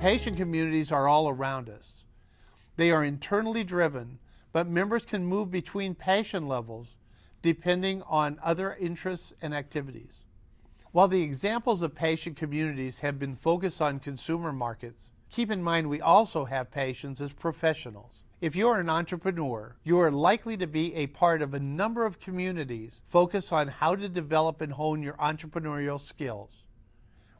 Patient communities are all around us. They are internally driven, but members can move between patient levels depending on other interests and activities. While the examples of patient communities have been focused on consumer markets, keep in mind we also have patients as professionals. If you're an entrepreneur, you are likely to be a part of a number of communities focused on how to develop and hone your entrepreneurial skills.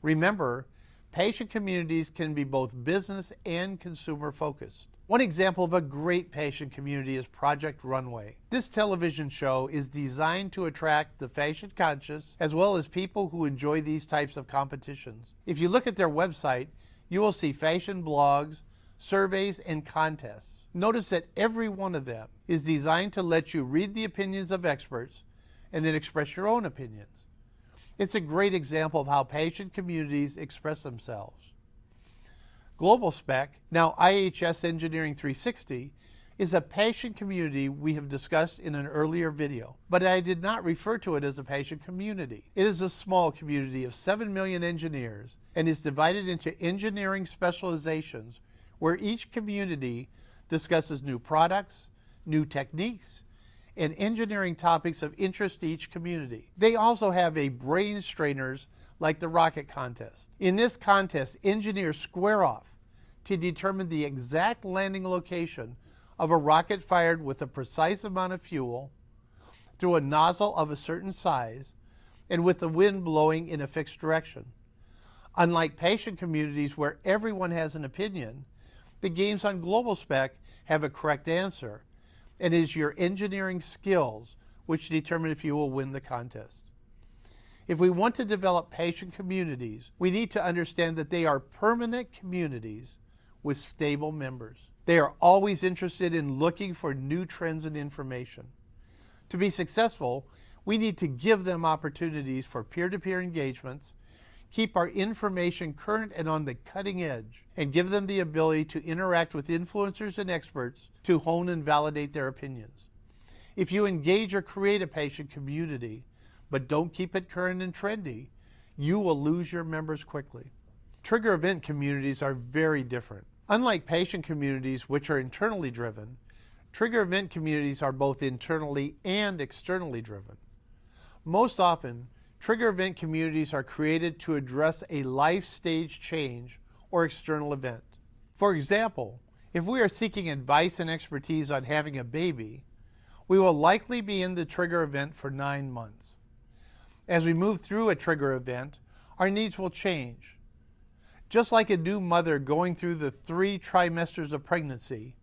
Remember, patient communities can be both business and consumer focused. One example of a great patient community is Project Runway. This television show is designed to attract the fashion conscious as well as people who enjoy these types of competitions. If you look at their website, you will see fashion blogs, surveys, and contests. Notice that every one of them is designed to let you read the opinions of experts and then express your own opinions. It's a great example of how patient communities express themselves. Global Spec, now IHS Engineering 360, is a patient community we have discussed in an earlier video, but I did not refer to it as a patient community. It is a small community of 7 million engineers and is divided into engineering specializations where each community discusses new products, new techniques, and engineering topics of interest to each community. They also have a brain strainers like the rocket contest. In this contest, engineers square off to determine the exact landing location of a rocket fired with a precise amount of fuel through a nozzle of a certain size and with the wind blowing in a fixed direction. Unlike patient communities where everyone has an opinion, the games on Global Spec have a correct answer, and it is your engineering skills which determine if you will win the contest. If we want to develop patient communities, we need to understand that they are permanent communities with stable members. They are always interested in looking for new trends and information. To be successful, we need to give them opportunities for peer-to-peer engagements, keep our information current and on the cutting edge, and give them the ability to interact with influencers and experts to hone and validate their opinions. If you engage or create a patient community, but don't keep it current and trendy, you will lose your members quickly. Trigger event communities are very different. Unlike patient communities, which are internally driven, trigger event communities are both internally and externally driven. Most often, trigger event communities are created to address a life stage change or external event. For example, if we are seeking advice and expertise on having a baby, we will likely be in the trigger event for 9 months. As we move through a trigger event, our needs will change. Just like a new mother going through the 3 trimesters of pregnancy,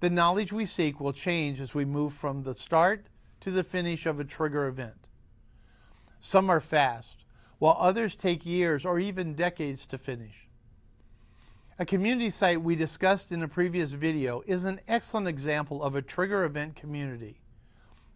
the knowledge we seek will change as we move from the start to the finish of a trigger event. Some are fast, while others take years or even decades to finish. A community site we discussed in a previous video is an excellent example of a trigger event community.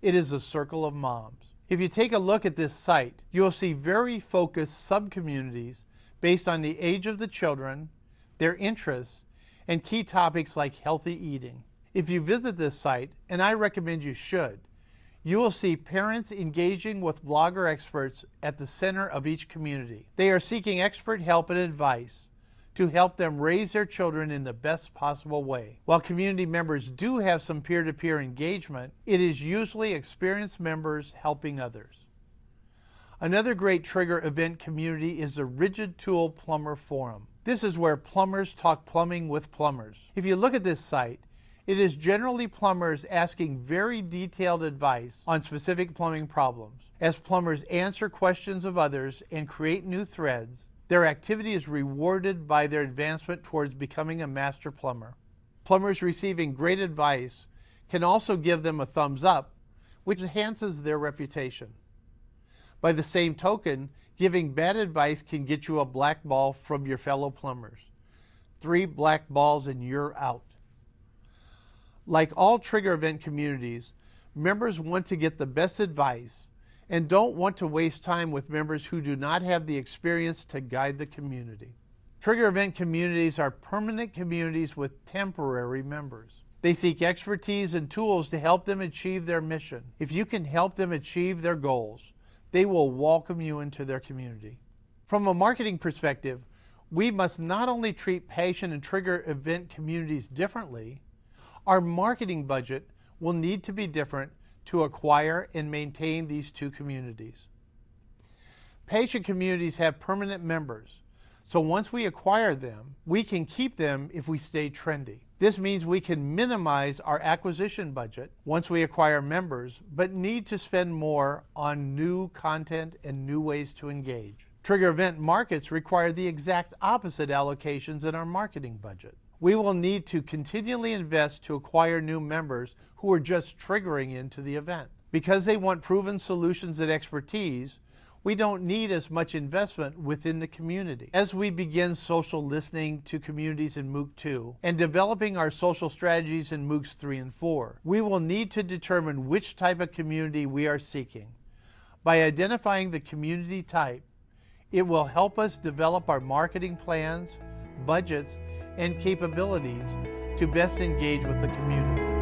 It is a Circle of Moms. If you take a look at this site, you will see very focused sub-communities based on the age of the children, their interests, and key topics like healthy eating. If you visit this site, and I recommend you should, you will see parents engaging with blogger experts at the center of each community. They are seeking expert help and advice to help them raise their children in the best possible way. While community members do have some peer-to-peer engagement, it is usually experienced members helping others. Another great trigger event community is the Rigid Tool Plumber Forum. This is where plumbers talk plumbing with plumbers. If you look at this site, it is generally plumbers asking very detailed advice on specific plumbing problems. As plumbers answer questions of others and create new threads, their activity is rewarded by their advancement towards becoming a master plumber. Plumbers receiving great advice can also give them a thumbs up, which enhances their reputation. By the same token, giving bad advice can get you a black ball from your fellow plumbers. 3 black balls and you're out. Like all trigger event communities, members want to get the best advice and don't want to waste time with members who do not have the experience to guide the community. Trigger event communities are permanent communities with temporary members. They seek expertise and tools to help them achieve their mission. If you can help them achieve their goals, they will welcome you into their community. From a marketing perspective, We must not only treat passion and trigger event communities differently, our marketing budget will need to be different to acquire and maintain these two communities. Passion communities have permanent members, so once we acquire them, we can keep them if we stay trendy. This means we can minimize our acquisition budget once we acquire members, but need to spend more on new content and new ways to engage. Trigger event markets require the exact opposite allocations in our marketing budget. We will need to continually invest to acquire new members who are just triggering into the event. Because they want proven solutions and expertise, we don't need as much investment within the community. As we begin social listening to communities in MOOC 2 and developing our social strategies in MOOCs 3 and 4, we will need to determine which type of community we are seeking. By identifying the community type, it will help us develop our marketing plans, budgets, and capabilities to best engage with the community.